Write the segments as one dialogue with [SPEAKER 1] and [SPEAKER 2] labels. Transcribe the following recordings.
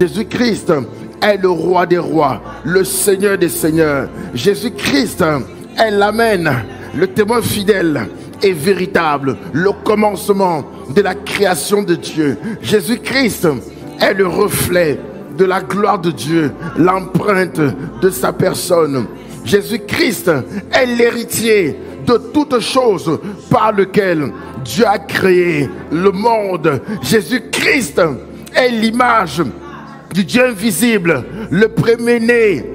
[SPEAKER 1] Jésus-Christ est le roi des rois, le Seigneur des seigneurs. Jésus-Christ est l'Amen, le témoin fidèle et véritable, le commencement de la création de Dieu. Jésus-Christ est le reflet de la gloire de Dieu, l'empreinte de sa personne. Jésus-Christ est l'héritier de toutes choses par lequel Dieu a créé le monde. Jésus-Christ est l'image du Dieu invisible, le premier-né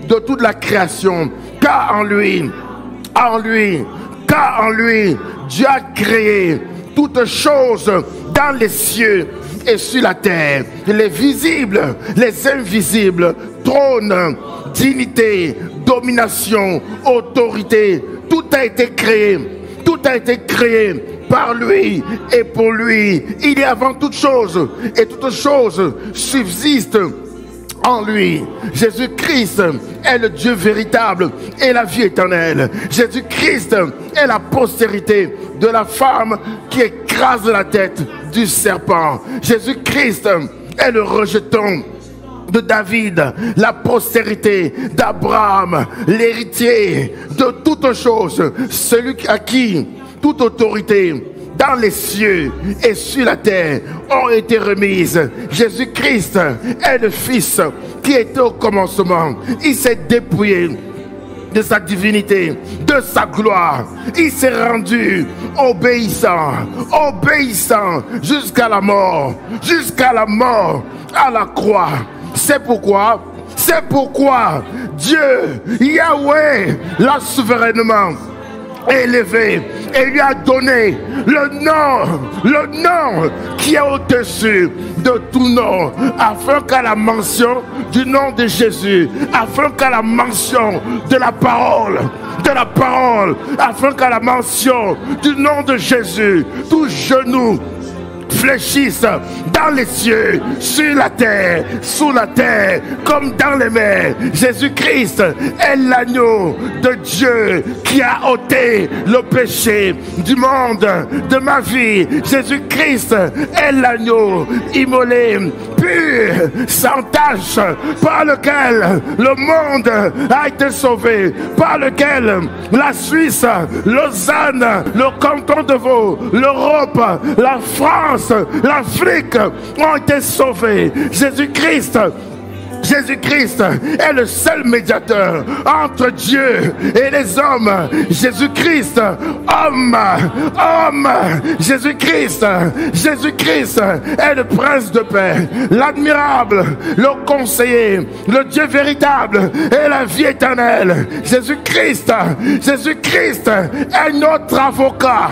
[SPEAKER 1] de toute la création. Car en lui, Dieu a créé toutes choses dans les cieux et sur la terre, les visibles, les invisibles, trône, dignité, domination, autorité, tout a été créé par lui et pour lui. Il est avant toute chose et toutes choses subsistent en lui. Jésus-Christ est le Dieu véritable et la vie éternelle. Jésus-Christ est la postérité de la femme qui écrase la tête du serpent. Jésus-Christ est le rejeton de David, la postérité d'Abraham, l'héritier de toutes choses, celui à qui toute autorité dans les cieux et sur la terre ont été remises. Jésus-Christ est le Fils qui était au commencement. Il s'est dépouillé de sa divinité, de sa gloire. Il s'est rendu obéissant jusqu'à la mort à la croix. C'est pourquoi Dieu, Yahweh, l'a souverainement élevé et lui a donné le nom qui est au-dessus de tout nom, afin qu'à la mention du nom de Jésus, afin qu'à la mention de la parole, afin qu'à la mention du nom de Jésus, tout genou fléchissent dans les cieux, sur la terre, sous la terre, comme dans les mers. Jésus-Christ est l'agneau de Dieu qui a ôté le péché du monde, de ma vie. Jésus-Christ est l'agneau immolé, pur, sans tache, par lequel le monde a été sauvé, par lequel la Suisse, Lausanne, le canton de Vaud, l'Europe, la France, l'Afrique ont été sauvés. Jésus-Christ est le seul médiateur entre Dieu et les hommes. Jésus-Christ, homme. Jésus-Christ est le prince de paix, l'admirable, le conseiller, le Dieu véritable et la vie éternelle. Jésus-Christ est notre avocat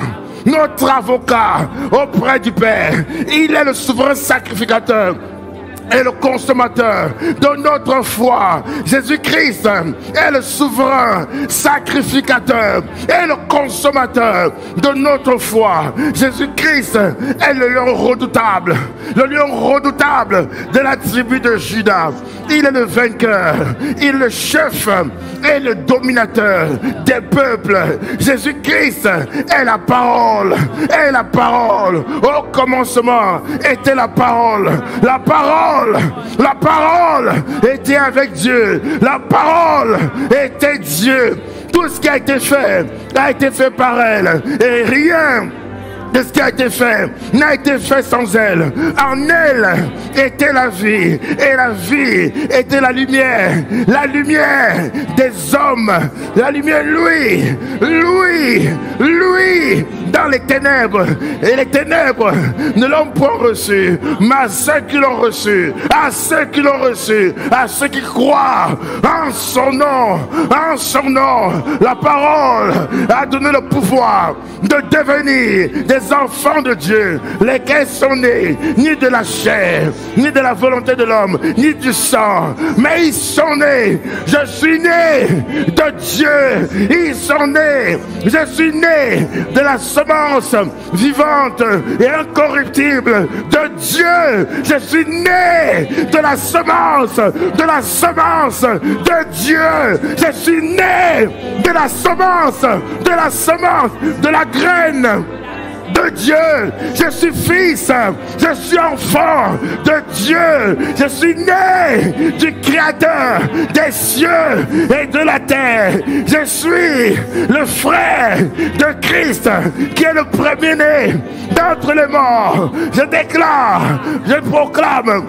[SPEAKER 1] auprès du Père. Il est le souverain sacrificateur et le consommateur de notre foi. Jésus-Christ est le souverain sacrificateur et le consommateur de notre foi. Jésus-Christ est le lion redoutable de la tribu de Juda. Il est le vainqueur, il est le chef et le dominateur des peuples. Jésus-Christ est la parole, Au commencement était la parole. La parole était avec Dieu. La parole était Dieu. Tout ce qui a été fait par elle. Et rien de ce qui a été fait n'a été fait sans elle. En elle était la vie, et la vie était la lumière des hommes, la lumière, lui, dans les ténèbres, et les ténèbres ne l'ont point reçu, mais à ceux qui l'ont reçu, à ceux qui croient en son nom, la parole a donné le pouvoir de devenir des enfants de Dieu, lesquels sont nés ni de la chair, ni de la volonté de l'homme, ni du sang, mais ils sont nés. Je suis né de Dieu. Ils sont nés. Je suis né de la semence vivante et incorruptible de Dieu. Je suis né de la semence de Dieu. Je suis né de la semence de la graine de Dieu. Je suis fils, je suis enfant de Dieu. Je suis né du Créateur des cieux et de la terre. Je suis le frère de Christ qui est le premier-né d'entre les morts. Je déclare, je proclame,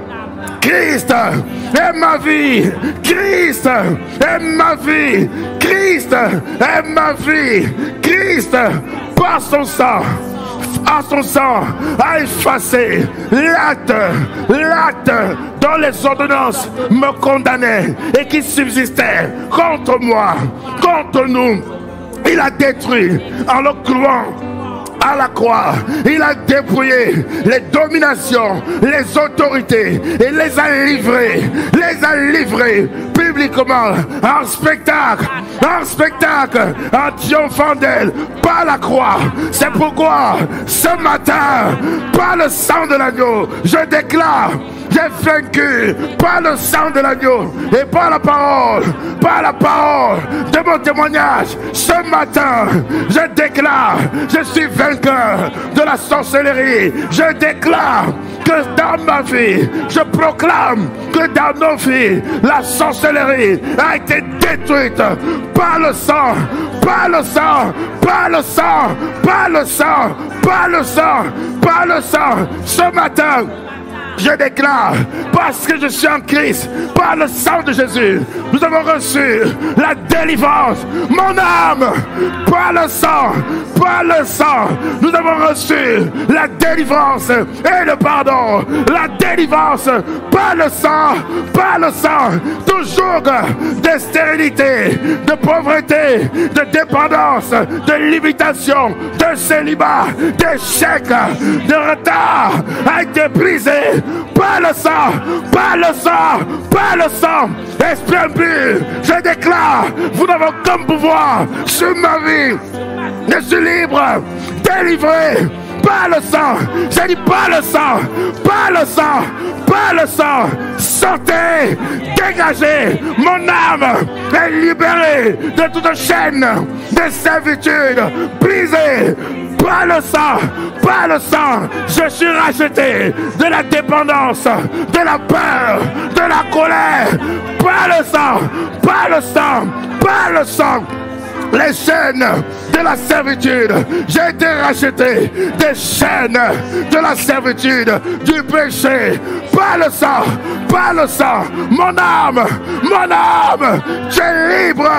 [SPEAKER 1] Christ est ma vie, Christ est ma vie, Christ est ma vie, Christ par son sang, a effacé l'acte dont les ordonnances me condamnaient et qui subsistait contre moi, contre nous. Il a détruit en le clouant à la croix. Il a dépouillé les dominations, les autorités et les a livrés publiquement en spectacle, en triomphant d'elle par la croix. C'est pourquoi ce matin, par le sang de l'agneau, je déclare: j'ai vaincu par le sang de l'agneau et par la parole de mon témoignage. Ce matin, je déclare, je suis vainqueur de la sorcellerie. Je déclare que dans ma vie, je proclame que dans nos vies, la sorcellerie a été détruite par le sang, par le sang, par le sang, par le sang, par le sang, par le sang. Ce matin, je déclare, parce que je suis en Christ, par le sang de Jésus, nous avons reçu la délivrance. Mon âme, par le sang, nous avons reçu la délivrance et le pardon. La délivrance par le sang, toujours de stérilité, de pauvreté, de dépendance, de limitation, de célibat, d'échec, de retard, a été brisé. Par le sang, par le sang, par le sang. Esprit impur, je déclare, vous n'avez aucun pouvoir sur ma vie. Je suis libre, délivré par le sang. J'ai dit par le sang, par le sang, par le sang. Sortez, dégagez. Mon âme est libérée de toute chaîne de servitude, brisée. Par le sang, je suis racheté de la dépendance, de la peur, de la colère. Par le sang, par le sang, par le sang. Les chaînes de la servitude, j'ai été racheté des chaînes de la servitude, du péché, par le sang, mon âme, tu es libre,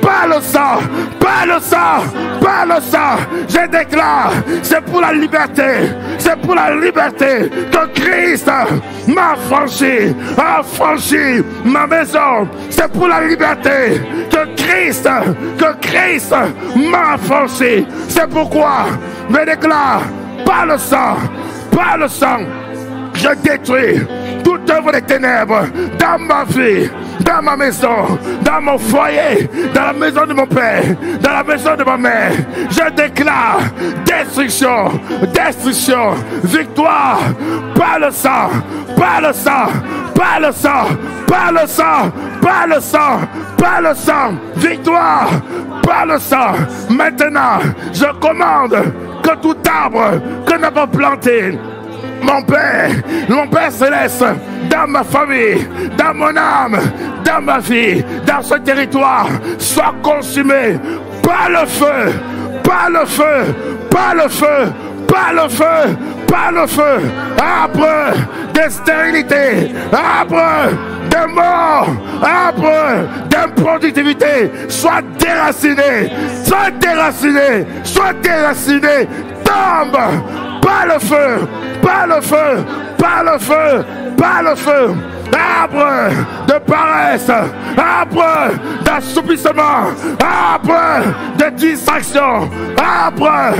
[SPEAKER 1] par le sang, par le sang, par le sang, je déclare, c'est pour la liberté que Christ m'a affranchi, a affranchi ma maison, c'est pour la liberté que Christ m'a affranchi. C'est pourquoi je déclare, par le sang, je détruis toute œuvre des ténèbres dans ma vie, dans ma maison, dans mon foyer, dans la maison de mon père, dans la maison de ma mère. Je déclare destruction, victoire, par le sang, par le sang, par le sang, par le sang, par le sang, par le sang, victoire, par le sang. Maintenant, je commande que tout arbre que nous avons planté, mon Père céleste, dans ma famille, dans mon âme, dans ma vie, dans ce territoire, soit consumé par le feu, par le feu, par le feu, par le feu, par le feu. Arbre de stérilité, arbre de mort, arbre d'improductivité, soit déraciné, soit déraciné, soit déraciné, tombe par le feu, par le feu, par le feu, par le feu. Arbre de paresse, arbre d'assoupissement, arbre de distraction, arbre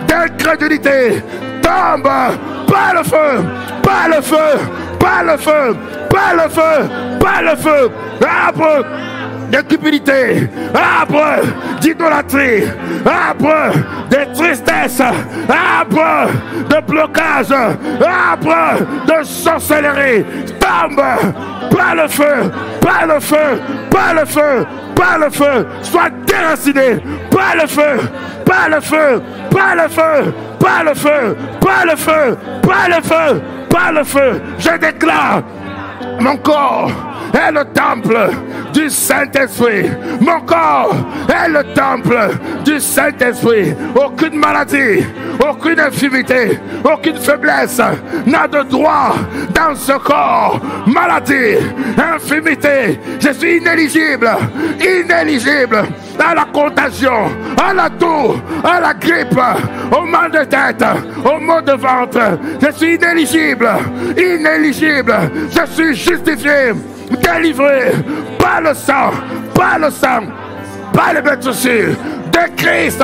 [SPEAKER 1] d'incrédulité, tombe par le feu, par le feu, par le feu, par le feu, par le feu. Arbre de cupidité, arbre d'idolâtrie, arbre de tristesse, arbre de blocage, arbre de sorcellerie, tombe par le feu, par le feu, par le feu, par le feu, sois déraciné par le feu, par le feu, par le feu, par le feu, par le feu, par le feu, par le feu. Je déclare, mon corps est le temple du Saint-Esprit. Mon corps est le temple du Saint-Esprit. Aucune maladie, aucune infirmité, aucune faiblesse n'a de droit dans ce corps. Maladie, infirmité, je suis inéligible, inéligible à la contagion, à la toux, à la grippe, au mal de tête, au mal de ventre. Je suis inéligible, inéligible. Je suis justifié, délivré par le sang, par le sang, par le bénédiction de Christ.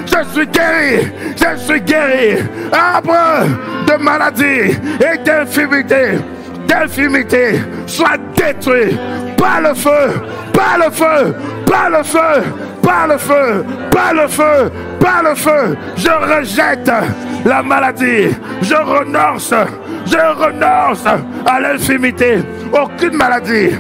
[SPEAKER 1] Je suis guéri, je suis guéri. Arbre de maladie et d'infirmité, d'infirmité, soit détruit par le feu, par le feu, par le feu, par le feu, par le feu, par le feu. Je rejette la maladie, je renonce à l'infirmité. Aucune maladie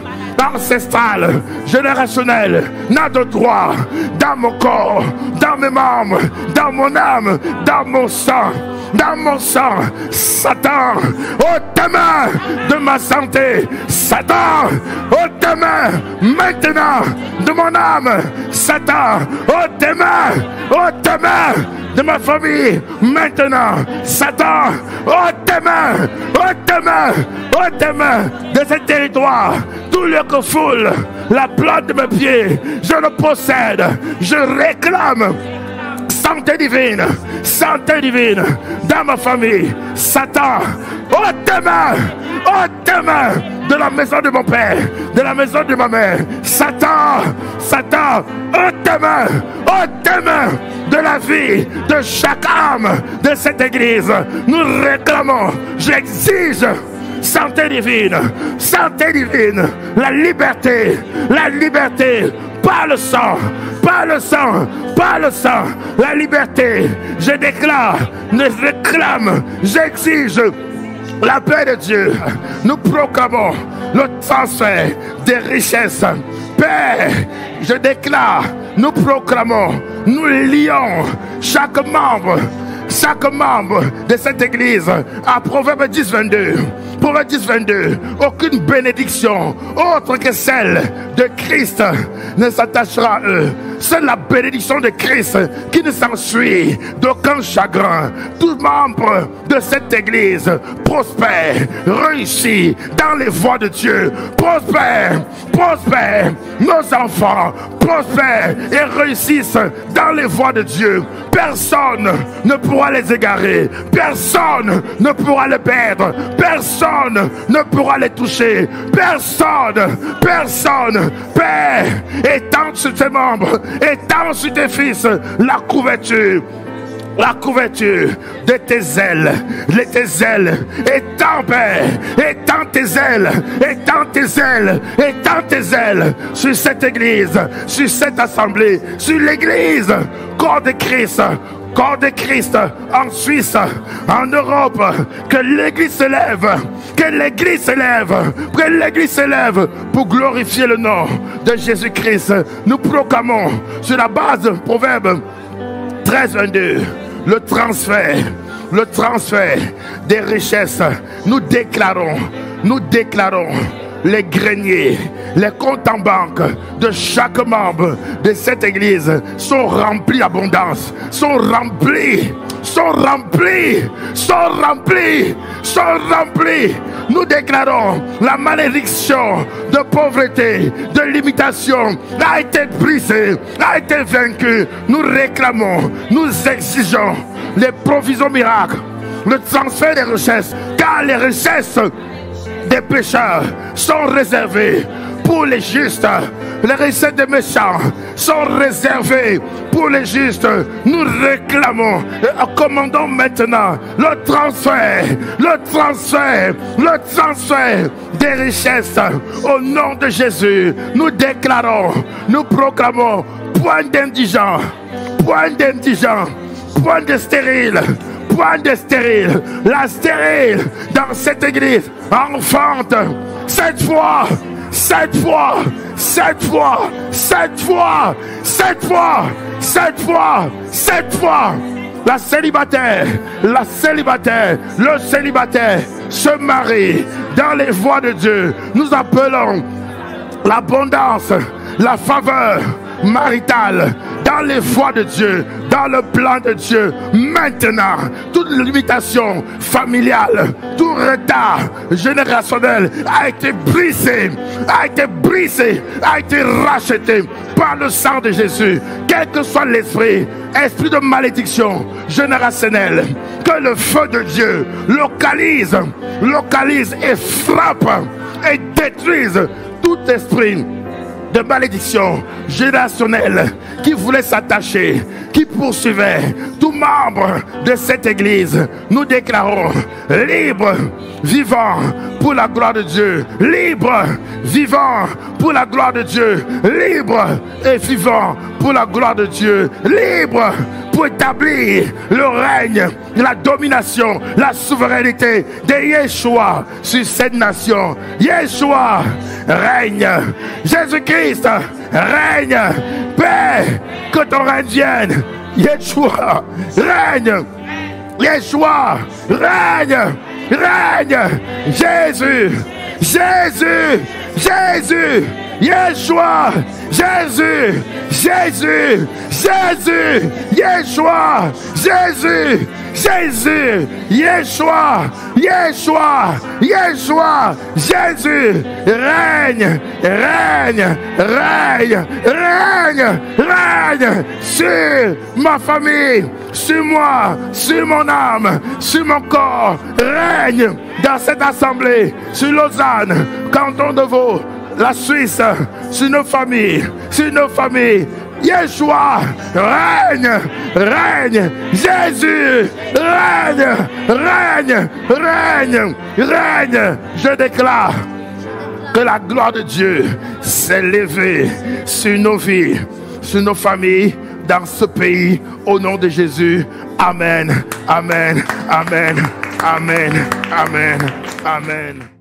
[SPEAKER 1] ancestrale, générationnelle n'a de droit dans mon corps, dans mes membres, dans mon âme, dans mon sang. Dans mon sang, Satan, ôte ta main de ma santé. Satan, ôte ta main maintenant de mon âme. Satan, ôte ta main de ma famille maintenant. Satan, ôte ta main, ôte ta main, ôte ta main de ce territoire. Tout le que foule la plante de mes pieds, je le possède, je réclame. Santé divine dans ma famille. Satan, ôte ta main de la maison de mon père, de la maison de ma mère. Satan, ôte ta main de la vie de chaque âme de cette église. Nous réclamons, j'exige santé divine, la liberté, par le sang, la liberté. Je déclare, je réclame, j'exige la paix de Dieu. Nous proclamons le transfert des richesses. Père, je déclare, nous proclamons, nous lions chaque membre de cette église à Proverbe 10, 22. Proverbe 10, 22. Aucune bénédiction autre que celle de Christ ne s'attachera à eux. C'est la bénédiction de Christ qui ne s'ensuit d'aucun chagrin. Tout membre de cette église prospère, réussit dans les voies de Dieu. Prospère. Nos enfants prospèrent et réussissent dans les voies de Dieu. Personne ne pourra les égarer. Personne ne pourra les perdre. Personne ne pourra les toucher. Personne. Père, étends sur tes membres, étends sur tes fils la couverture de tes ailes, étends, Père, étends tes ailes sur cette église, sur cette assemblée, sur l'église, corps de Christ en Suisse, en Europe. Que l'église se lève pour glorifier le nom de Jésus-Christ. Nous proclamons sur la base de Proverbe 13, 22 le transfert des richesses. Nous déclarons les greniers, les comptes en banque de chaque membre de cette église sont remplis d'abondance, sont remplis. Nous déclarons la malédiction de pauvreté, de limitation a été brisée, a été vaincue. Nous réclamons, nous exigeons les provisions miracles, le transfert des richesses, car les richesses des pécheurs sont réservées pour les justes. Les richesses des méchants sont réservées pour les justes. Nous réclamons et commandons maintenant le transfert des richesses au nom de Jésus. Nous déclarons, nous proclamons point d'indigents, point de stérile. La stérile dans cette église enfante 7 fois, 7 fois, 7 fois, 7 fois, 7 fois, 7 fois, 7 fois. La célibataire, le célibataire se marie dans les voies de Dieu. Nous appelons l'abondance, la faveur maritale dans les voies de Dieu, dans le plan de Dieu. Maintenant, toute limitation familiale, tout retard générationnel a été brisé, a été racheté par le sang de Jésus. Quel que soit l'esprit, esprit de malédiction générationnelle, que le feu de Dieu localise et frappe et détruise tout esprit de malédiction générationnelle qui voulait s'attacher, qui poursuivait tout membre de cette église. Nous déclarons libre, vivant pour la gloire de Dieu, libre, vivant pour la gloire de Dieu, libre et vivant pour la gloire de Dieu, libre pour établir le règne, la domination, la souveraineté de Yeshua sur cette nation. Yeshua règne, Jésus-Christ règne, Père, que ton règne vienne. Yeshua règne, Yeshua règne, Jésus, Yeshua, Yeshua, Yeshua, Jésus, règne sur ma famille, sur moi, sur mon âme, sur mon corps, règne dans cette assemblée, sur Lausanne, canton de Vaud, la Suisse, sur nos familles, Yeshua règne, Jésus règne. Je déclare que la gloire de Dieu s'est levée sur nos vies, sur nos familles, dans ce pays, au nom de Jésus. Amen, amen, amen, amen, amen, amen.